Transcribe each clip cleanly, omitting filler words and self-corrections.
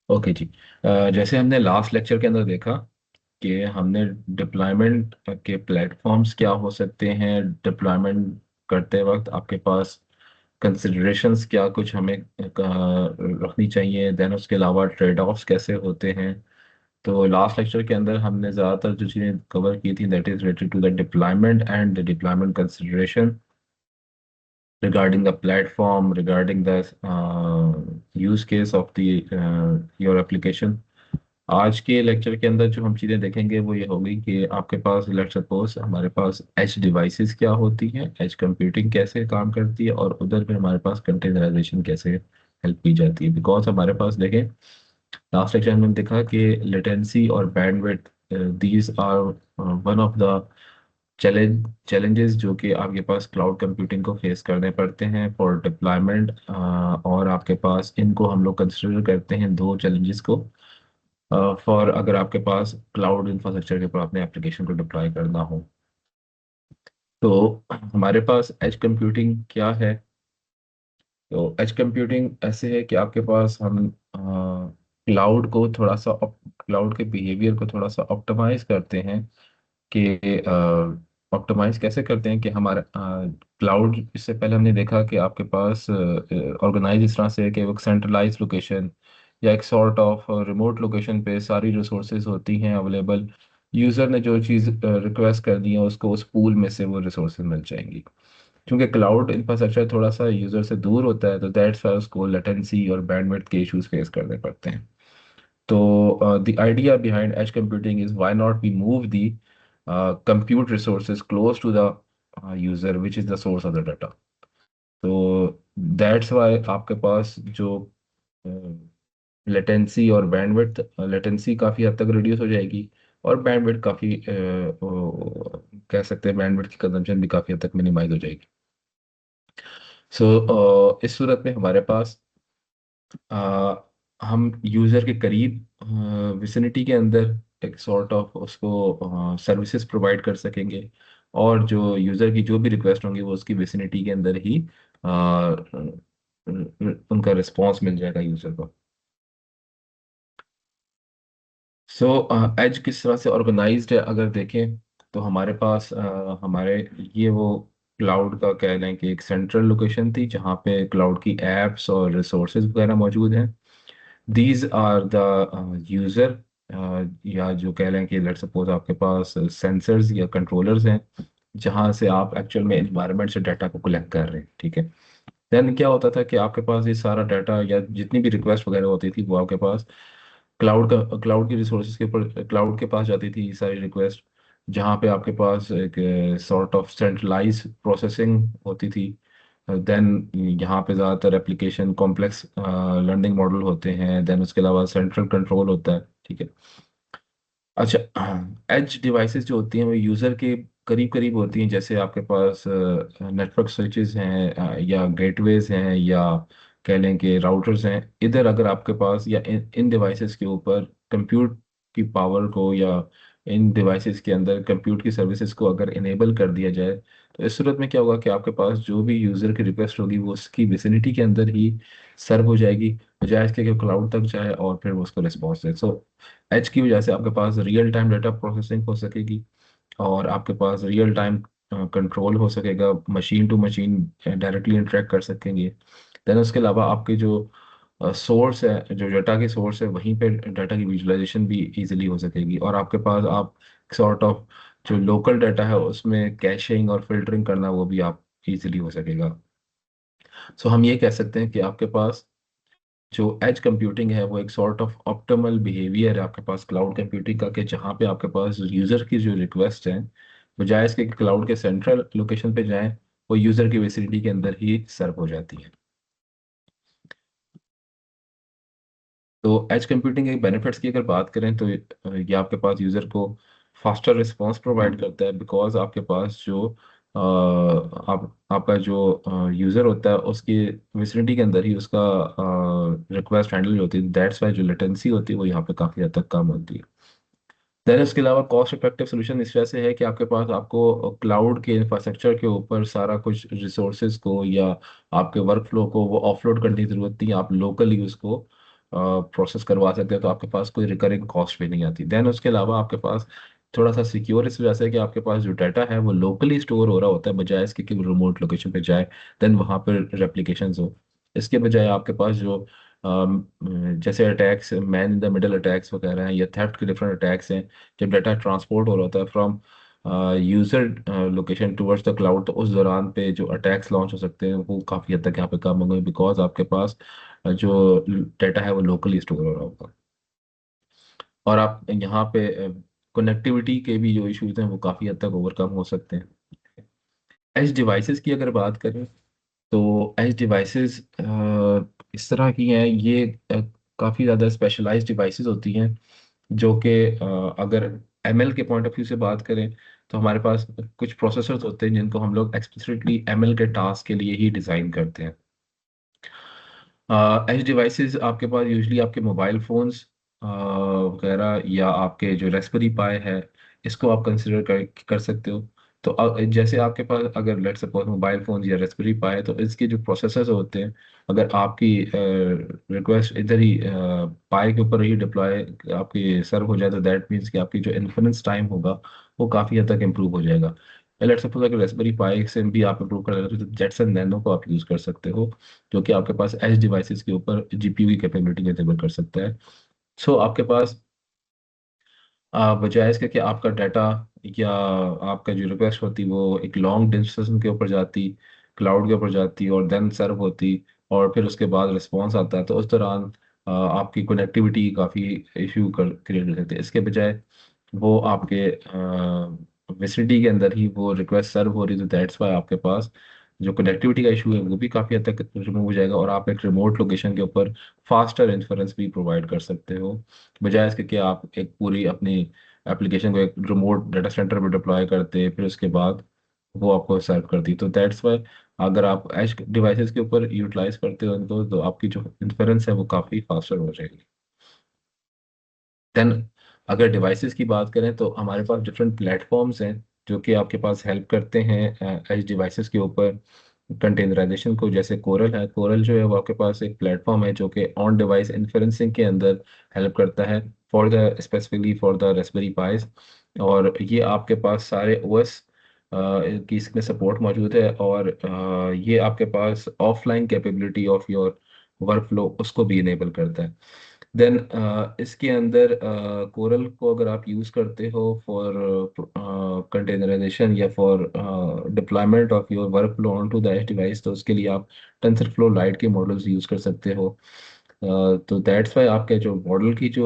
Okay जी। जैसे हमने last lecture के अंदर देखा कि हमने डिप्लॉयमेंट के प्लेटफॉर्म्स क्या हो सकते हैं, डिप्लॉयमेंट करते वक्त आपके पास कंसिडरेशंस क्या कुछ हमें रखनी चाहिए, देन उसके अलावा ट्रेड ऑफ्स कैसे होते हैं। तो लास्ट लेक्चर के अंदर हमने ज़्यादातर जो चीज़ें कवर की थी that is related to the deployment and the deployment consideration regarding the platform, regarding the use case of the your application। आज के लेक्चर के अंदर जो हम चीज़ें देखेंगे वो ये होगी कि आपके पास लेट्स सपोज हमारे पास एज डिवाइसेस क्या होती हैं, एज कंप्यूटिंग कैसे काम करती है, और उधर फिर हमारे पास कंटेनराइजेशन कैसे हेल्प की जाती है। बिकॉज हमारे पास देखें लास्ट लेक्चर में देखा कि लेटेंसी और bandwidth these are one of the challenges जो कि आपके पास क्लाउड कंप्यूटिंग को फेस करने पड़ते हैं फॉर डिप्लॉयमेंट। और आपके पास इनको हम लोग कंसिडर करते हैं दो चैलेंजेस को फॉर अगर आपके पास क्लाउड इंफ्रास्ट्रक्चर के ऊपर अपने एप्लीकेशन को डिप्लॉय करना हो। तो हमारे पास एज कंप्यूटिंग क्या है। तो एज कंप्यूटिंग ऐसे है कि आपके पास हम क्लाउड को थोड़ा सा क्लाउड के बिहेवियर को थोड़ा सा ऑप्टिमाइज करते हैं कि ऑप्टिमाइज कैसे करते हैं कि हमारा क्लाउड, इससे पहले हमने देखा कि आपके पास ऑर्गेनाइज इस तरह से है कि वो एक सेंट्रलाइज लोकेशन या एक सॉर्ट ऑफ रिमोट लोकेशन पे सारी रिसोर्सेज होती हैं अवेलेबल। यूज़र ने जो चीज़ रिक्वेस्ट कर दी है उसको उस पूल में से वो रिसोर्सेज मिल जाएंगी। क्योंकि क्लाउड इंफ्रास्ट्रक्चर थोड़ा सा यूज़र से दूर होता है तो दैट्स वाई उसको लेटेंसी और बैंडविड्थ के इश्यूज फेस करने पड़ते हैं। तो the idea behind edge computing is why not we move the compute resources close to the user which is the source of the data। तो that's why आपके पास जो लेटेंसी और बैंडविड्थ, लेटेंसी काफ़ी हद तक रिड्यूस हो जाएगी और बैंडविड्थ काफ़ी कह सकते हैं बैंडविड्थ की कंजम्पशन भी काफ़ी हद तक मिनिमाइज हो जाएगी। सो इस सूरत में हमारे पास हम यूज़र के करीब विसिनिटी के अंदर एक सॉर्ट ऑफ उसको सर्विसेज प्रोवाइड कर सकेंगे, और जो यूज़र की जो भी रिक्वेस्ट होंगी वो उसकी विसिनिटी के अंदर ही उनका रिस्पॉन्स मिल जाएगा यूज़र को। सो एज किस तरह से ऑर्गेनाइज्ड है अगर देखें तो हमारे पास हमारे ये वो क्लाउड का कह लें कि एक सेंट्रल लोकेशन थी जहाँ पे क्लाउड की एप्स और रिसोर्सेज वगैरह मौजूद हैं। दीज आर द यूजर, या जो कह लें कि लेट सपोज आपके पास सेंसर्स या कंट्रोलर्स हैं जहां से आप एक्चुअल में इन्वायरमेंट से डाटा को कलेक्ट कर रहे हैं। ठीक है। देन क्या होता था कि आपके पास ये सारा डाटा या जितनी भी रिक्वेस्ट वगैरह होती थी वो आपके पास क्लाउड की रिसोर्सेज के ऊपर क्लाउड के पास जाती थी ये सारी रिक्वेस्ट, जहाँ पे आपके पास एक सॉर्ट ऑफ सेंट्रलाइज प्रोसेसिंग होती थी। देन यहाँ पे ज़्यादातर एप्लीकेशन कॉम्प्लेक्स लर्निंग मॉडल होते हैं, देन उसके अलावा सेंट्रल कंट्रोल होता है। ठीक है। अच्छा, एज डिवाइसेस जो होती हैं वो यूज़र के करीब करीब होती हैं, जैसे आपके पास नेटवर्क स्विचेस हैं या गेटवेज हैं या कह लें कि राउटर्स हैं। इधर अगर आपके पास या इन डिवाइसेस के ऊपर कंप्यूट की पावर को या इन डिवाइसेस के अंदर कंप्यूट की सर्विसेज को अगर इनेबल कर दिया जाए तो इस सूरत में क्या होगा कि आपके पास जो भी यूज़र की रिक्वेस्ट होगी वो उसकी विसिनिटी के अंदर ही सर्व हो जाएगी, बजाय इसके कि क्लाउड तक जाए और फिर वो उसको रिस्पॉन्स दे। सो एज की वजह से आपके पास रियल टाइम डाटा प्रोसेसिंग हो सकेगी और आपके पास रियल टाइम कंट्रोल हो सकेगा, machine to machine directly interact कर सकेंगे। देन उसके अलावा आपके जो सोर्स है, जो डाटा की सोर्स है, वहीं पे डाटा की विजुअलाइजेशन भी इजीली हो सकेगी, और आपके पास आप सॉर्ट ऑफ जो लोकल डाटा है उसमें कैशिंग और फिल्टरिंग करना वो भी आप इजीली हो सकेगा। सो हम ये कह सकते हैं कि आपके पास जो एज कंप्यूटिंग है वो एक सॉर्ट ऑफ ऑप्टिमल बिहेवियर है आपके पास क्लाउड कंप्यूटिंग का, कि जहाँ पे आपके पास यूजर की जो रिक्वेस्ट है बजाय इसके क्लाउड के सेंट्रल लोकेशन पे जाएं, वो यूजर की विसिनिटी के अंदर ही सर्व हो जाती है। तो एज कंप्यूटिंग के बेनिफिट्स की अगर बात करें तो ये आपके पास यूजर को फास्टर रिस्पांस प्रोवाइड करता है, बिकॉज आपके पास जो आपका जो यूजर होता है उसकी विसिनिटी के अंदर ही उसका रिक्वेस्ट हैंडल होती है। दैट्स वाई जो लेटेंसी होती है वो यहाँ पे काफ़ी हद तक कम होती है। देन उसके अलावा कॉस्ट इफेक्टिव सोल्यूशन इस वजह से है कि आपके पास आपको क्लाउड के इंफ्रास्ट्रक्चर के ऊपर सारा कुछ रिसोर्सेज को या आपके वर्क फ्लो को वो ऑफलोड करने की जरूरत नहीं है, आप लोकली उसको प्रोसेस करवा सकते हैं, तो आपके पास कोई रिकरिंग कॉस्ट भी नहीं आती। देन उसके अलावा आपके पास थोड़ा सा सिक्योर इस वजह से कि आपके पास जो डाटा है वो लोकली स्टोर हो रहा होता है, बजाय इसके कि रिमोट लोकेशन पे जाए देन वहाँ पर रेप्लिकेशंस हो। इसके बजाय आपके पास जो जैसे attacks, man in the middle attacks वगैरह हैं या थेफ्ट के डिफरेंट अटैक्स हैं, जब डाटा ट्रांसपोर्ट हो रहा होता है from user location towards the cloud, तो उस दौरान पे जो अटैक्स लॉन्च हो सकते हैं वो काफ़ी हद तक यहाँ पे कम होंगे, बिकॉज आपके पास जो डाटा है वो लोकली स्टोर हो रहा होगा। और आप यहाँ पे कनेक्टिविटी के भी जो इश्यूज हैं वो काफ़ी हद तक ओवरकम हो सकते हैं। एज डिवाइसेस की अगर बात करें, तो एज डिवाइसेस इस तरह की हैं, ये काफ़ी ज़्यादा स्पेशलाइज्ड डिवाइसेस होती हैं, जो कि अगर एमएल के पॉइंट ऑफ व्यू से बात करें, तो हमारे पास कुछ प्रोसेसर्स होते हैं जिनको हम लोग एक्सप्लिसिटली एमएल के टास्क के लिए ही डिज़ाइन करते हैं। एज डिवाइसेस आपके पास यूजली आपके मोबाइल फोन्स वगैरह या आपके जो रेस्पबेरी पाई है, इसको आप कंसिडर कर सकते हो। तो जैसे आपके पास अगर लेट सपोज मोबाइल फोन या रेस्पबेरी पाई है, तो इसके जो प्रोसेसर्स होते हैं, अगर आपकी रिक्वेस्ट इधर ही पाई के ऊपर ही डिप्लॉय आपकी सर्व हो जाए, तो दैट मीन्स कि आपकी जो इन्फ्लुएंस टाइम होगा वो काफ़ी हद तक इम्प्रूव हो जाएगा। लेट सपोज अगर रेस्पबेरी पाई से भी आप इम्प्रूव कर रहे हो, तो जेटसन नैनो को आप यूज़ कर सकते हो, जो कि आपके पास एज डिवाइसेस के ऊपर जीपीयू की कैपेबिलिटी एनेबल कर सकता है। सो आपके पास बजाय इसके कि आपका डाटा या आपका जो रिक्वेस्ट होती वो एक लॉन्ग डिस्टेंस के ऊपर जाती, क्लाउड के ऊपर जाती और देन सर्व होती, और फिर उसके बाद रिस्पॉन्स आता है, तो उस दौरान आपकी कनेक्टिविटी काफ़ी इशू कर क्रिएट कर सकते हैं। इसके बजाय वो आपके विसिनिटी के अंदर ही वो रिक्वेस्ट सर्व हो रही, तो दैट्स वाई आपके पास जो कनेक्टिविटी का इशू है वो भी काफ़ी हद तक रिमूव हो जाएगा, और आप एक रिमोट लोकेशन के ऊपर फास्टर इन्फ्रेंस भी प्रोवाइड कर सकते हो, बजाय इसके कि आप एक पूरी अपनी एप्लीकेशन को एक रिमोट डाटा सेंटर पर डिप्लॉय करते फिर उसके बाद वो आपको सर्व करती। तो दैट्स वाई अगर आप एज डिवाइसेस के ऊपर यूटिलाइज करते हो उनको, तो आपकी जो इन्फ्रेंस है वो काफ़ी फास्टर हो जाएगी। देन अगर डिवाइसेस की बात करें, तो हमारे पास डिफरेंट प्लेटफॉर्म्स हैं जो कि आपके पास हेल्प करते हैं एज डिवाइसेस के ऊपर कंटेनराइजेशन को। जैसे कोरल है, कोरल जो है वो आपके पास एक प्लेटफॉर्म है जो कि ऑन डिवाइस इन्फ्रेंसिंग के अंदर हेल्प करता है for the specifically for the Raspberry price. और ये आपके पास सारे ओएस की इसमें सपोर्ट मौजूद है, और ये आपके पास offline capability of your workflow उसको भी इनेबल करता है। देन इसके अंदर कोरल को अगर आप यूज़ करते हो फॉर कंटेनराइजेशन या for deployment of your workflow on to the edge device, तो उसके लिए आप टेंसरफ्लो लाइट के मॉडल्स यूज़ कर सकते हो। तो दैट्स वाई आपके जो मॉडल की जो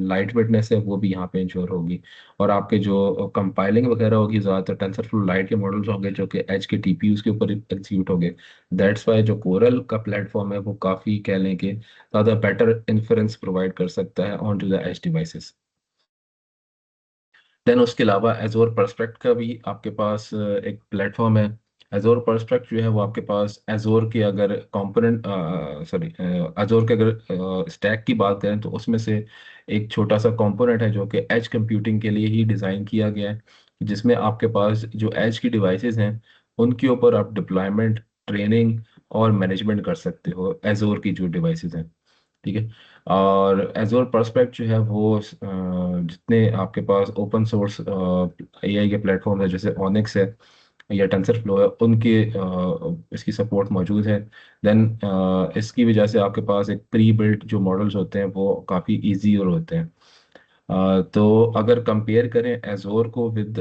लाइट वेटनेस है वो भी यहाँ पे इंश्योर होगी, और आपके जो कंपाइलिंग वगैरह होगी ज़्यादातर टेंसरफ्लो लाइट के मॉडल्स होंगे जो कि एच के टीपीयूज के ऊपर एग्जीक्यूट होंगे। दैट्स वाई जो कोरल का प्लेटफॉर्म है वो काफ़ी कह लें कि ज़्यादा बेटर इन्फ्रेंस प्रोवाइड कर सकता है on to the edge devices. Then उसके अलावा एजोर पर्सपेक्ट का भी आपके पास एक प्लेटफॉर्म है। एजोर पर्सपेक्ट जो है वो आपके पास एजोर के अगर कंपोनेंट सॉरी एजोर के अगर स्टैक की बात करें, तो उसमें से एक छोटा सा कंपोनेंट है जो कि एज कंप्यूटिंग के लिए ही डिज़ाइन किया गया है, जिसमें आपके पास जो एज की डिवाइसेस हैं उनके ऊपर आप डिप्लॉयमेंट, ट्रेनिंग और मैनेजमेंट कर सकते हो एजोर की जो डिवाइसेस हैं। ठीक है। और एजोर पर्सपेक्ट जो है वो जितने आपके पास ओपन सोर्स एआई के प्लेटफॉर्म है जैसे ऑनिक्स है या टेंसरफ्लो है, उनके इसकी सपोर्ट मौजूद है। देन इसकी वजह से आपके पास एक प्री बिल्ट जो मॉडल्स होते हैं वो काफ़ी इजी और होते हैं। तो अगर कंपेयर करें एजोर को विद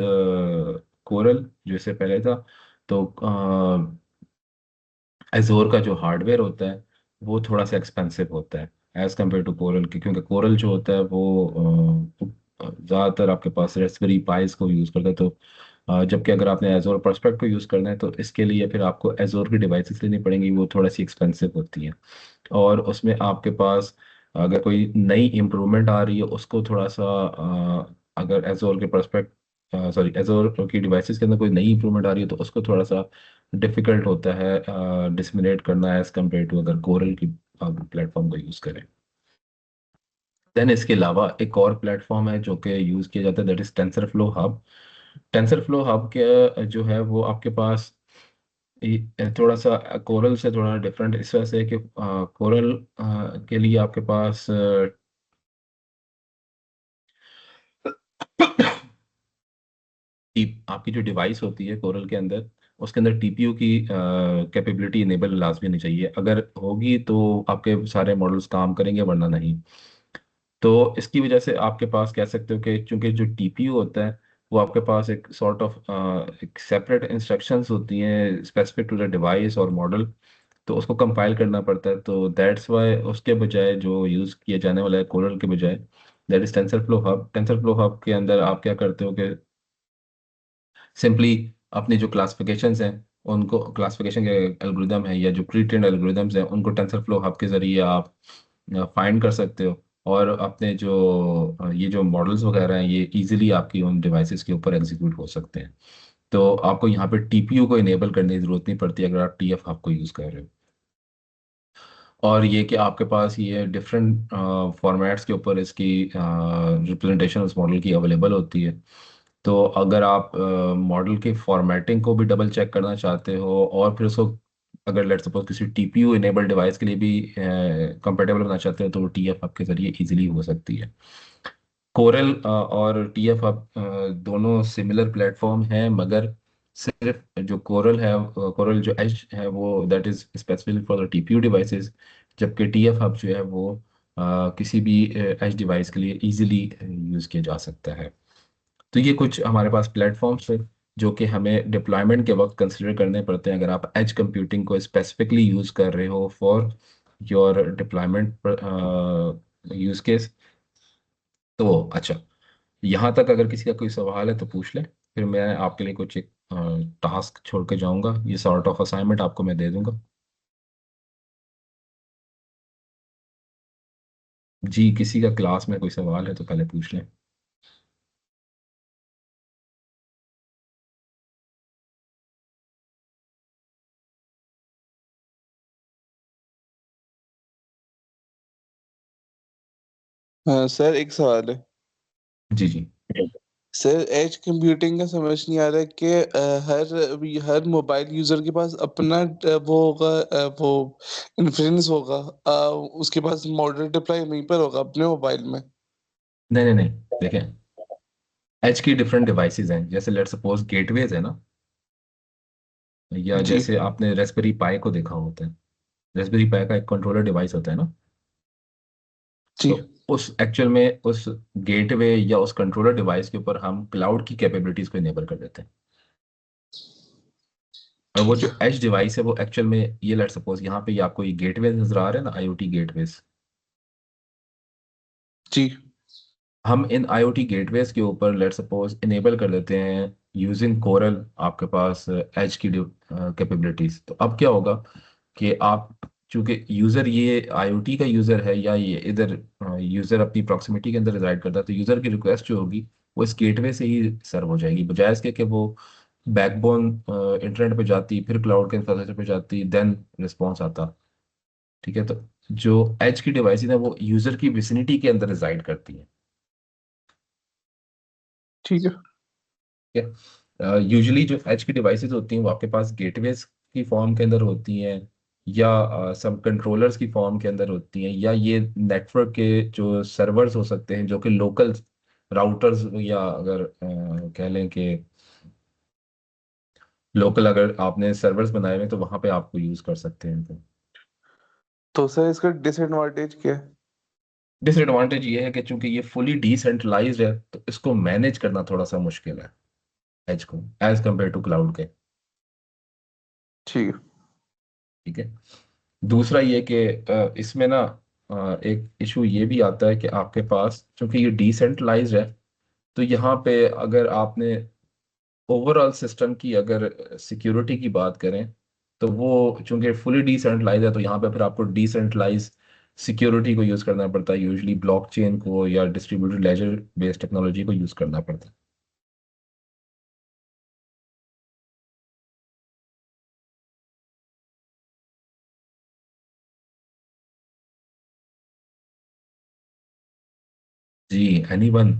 कोरल जैसे पहले था, तो एजोर का जो हार्डवेयर होता है वो थोड़ा सा एक्सपेंसिव होता है एज कम्पेयर टू कोरल की, क्योंकि कोरल जो होता है वो ज़्यादातर आपके पास रेस्पबेरी पाइस को यूज़ करता है। तो जबकि अगर आपने एजोर पर्सपेक्ट को यूज़ करना है, तो इसके लिए फिर आपको एजोर की डिवाइसेस लेनी पड़ेंगी, वो थोड़ा सी एक्सपेंसिव होती हैं। और उसमें आपके पास अगर कोई नई इम्प्रूवमेंट आ रही है उसको थोड़ा सा अगर एजोर के पर्सपेक्ट सॉरी एजोर की डिवाइसेस के अंदर कोई नई इम्प्रूवमेंट आ रही है, तो उसको थोड़ा सा डिफिकल्ट होता है डिसमिनेट करना एज कम्पेयर टू अगर कोरल की प्लेटफॉर्म को यूज़ करें। देन इसके अलावा एक और प्लेटफॉर्म है जो कि यूज़ किया जाता है, that is TensorFlow hub. TensorFlow hub के जो है वो आपके पास थोड़ा सा कोरल से थोड़ा डिफरेंट इस वजह से कि कोरल के लिए आपके पास आपकी जो डिवाइस होती है कोरल के अंदर, उसके अंदर टीपीयू की कैपेबिलिटी इनेबल लाजमी नहीं चाहिए। अगर होगी तो आपके सारे मॉडल्स काम करेंगे, वरना नहीं। तो इसकी वजह से आपके पास कह सकते हो कि चूंकि जो टीपीयू होता है वो आपके पास एक सॉर्ट ऑफ एक सेपरेट इंस्ट्रक्शंस होती हैं स्पेसिफिक टू द डिवाइस और मॉडल, तो उसको कंपाइल करना पड़ता है। तो दैट्स वाई उसके बजाय जो यूज़ किया जाने वाला है कोरल के बजाय, that is TensorFlow hub. TensorFlow hub के अंदर आप क्या करते हो कि सिंपली अपनी जो क्लासिफिकेशंस हैं, उनको क्लासिफिकेशन के एल्गोरिदम है या जो प्री ट्रेन्ड एल्गोरिदम्स हैं उनको टेंसरफ्लो हब के ज़रिए आप फाइंड कर सकते हो। और अपने जो ये जो मॉडल्स वगैरह हैं ये इजीली आपकी उन डिवाइसेस के ऊपर एग्जीक्यूट हो सकते हैं। तो आपको यहाँ पे टीपीयू को इनेबल करने की ज़रूरत नहीं पड़ती अगर आप टीएफ हब को यूज़ कर रहे हो। और ये कि आपके पास ये डिफरेंट फॉर्मेट्स के ऊपर इसकी रिप्रेजेंटेशन उस मॉडल की अवेलेबल होती है। तो अगर आप मॉडल की फॉर्मेटिंग को भी डबल चेक करना चाहते हो और फिर उसको अगर लेट सपोज किसी टीपीयू इनेबल डिवाइस के लिए भी कंपेटेबल बनाना चाहते हो तो वो टीएफ हब के जरिए इजीली हो सकती है। कोरल और टीएफ हब दोनों सिमिलर प्लेटफॉर्म हैं, मगर सिर्फ जो कोरल है, कोरल जो एज है वो that is specific for the TPU devices, जबकि टीएफ हब जो है वो किसी भी एज डिवाइस के लिए इजीली यूज़ किया जा सकता है। तो ये कुछ हमारे पास प्लेटफॉर्म्स है जो कि हमें डिप्लॉयमेंट के वक्त कंसिडर करने पड़ते हैं अगर आप एज कंप्यूटिंग को स्पेसिफिकली यूज़ कर रहे हो for your deployment use case. तो अच्छा, यहाँ तक अगर किसी का कोई सवाल है तो पूछ ले, फिर मैं आपके लिए कुछ एक टास्क छोड़ के जाऊंगा, ये सॉर्ट ऑफ असाइनमेंट आपको मैं दे दूंगा। जी, किसी का क्लास में कोई सवाल है तो पहले पूछ लें। हाँ सर, एक सवाल है। जी जी। सर, एज कंप्यूटिंग का समझ नहीं आ रहा है कि हर मोबाइल यूजर के पास अपना वो होगा, वो इन्फ्लुएंस होगा, उसके पास मॉडल डिप्लॉय वहीं पर होगा अपने मोबाइल में। नहीं नहीं नहीं, देखें, एच की डिफरेंट डिवाइसेस हैं, जैसे लेट सपोज गेटवेज है ना, या जी। जैसे आपने रेस्पबेरी पाई को देखा होता है। रेस्पबेरी पाई का एक कंट्रोलर डिवाइस होता है ना। जी। तो उस एक्चुअल में उस गेटवे या उस कंट्रोलर डिवाइस के ऊपर हम क्लाउड की कैपेबिलिटीज को इनेबल कर देते हैं। और वो ठीक जो है। एज डिवाइस है वो एक्चुअल में ये लेट सपोज यहाँ पे ये आपको ये गेटवे नजर आ रहे हैं ना, आईओटी गेटवेज। जी। हम इन आईओटी गेटवेज के ऊपर लेट सपोज इनेबल कर देते हैं यूजिंग कोरल आपके पास एज की कैपेबिलिटीज। तो अब क्या होगा कि आप चूंकि यूजर ये आईओटी का यूजर है या ये इधर यूजर अपनी प्रॉक्सिमिटी के अंदर रिजाइड करता है, तो यूजर की रिक्वेस्ट जो होगी वो इस गेटवे से ही सर्व हो जाएगी, बजाय इसके कि वो बैकबोन इंटरनेट पे जाती, फिर क्लाउड के इंफ्रास्ट्रक्चर पे जाती, देन रिस्पॉन्स आता। ठीक है, तो जो एज की डिवाइस है वो यूजर की विसिनिटी के अंदर रिजाइड करती है। ठीक है। ठीक है, यूजुअली जो एज की डिवाइसेस होती हैं वो आपके पास गेटवेज की फॉर्म के अंदर होती हैं, या सब कंट्रोलर्स की फॉर्म के अंदर होती हैं, या ये नेटवर्क के जो सर्वर्स हो सकते हैं जो कि लोकल राउटर्स, या अगर कह लें कि लोकल अगर आपने सर्वर्स बनाए हुए हैं तो वहां पे आपको यूज कर सकते हैं। तो तो सर, इसका डिसएडवांटेज क्या है? डिसएडवांटेज ये है कि चूंकि ये फुली डिसेंट्रलाइज्ड है तो इसको मैनेज करना थोड़ा सा मुश्किल है, एज को, एज कम्पेयर टू क्लाउड के। ठीक है। ठीक है। दूसरा ये कि इसमें ना एक इशू ये भी आता है कि आपके पास चूंकि ये डिसेंट्रलाइज्ड है, तो यहाँ पे अगर आपने ओवरऑल सिस्टम की अगर सिक्योरिटी की बात करें, तो वो चूंकि फुली डिसेंट्रलाइज है तो यहाँ पे फिर आपको डिसेंट्रलाइज सिक्योरिटी को यूज़ करना पड़ता है, यूजली ब्लॉकचेन को या डिस्ट्रीब्यूटेड लेजर बेस्ड टेक्नोलॉजी को यूज़ करना पड़ता है। जी, एनीवन।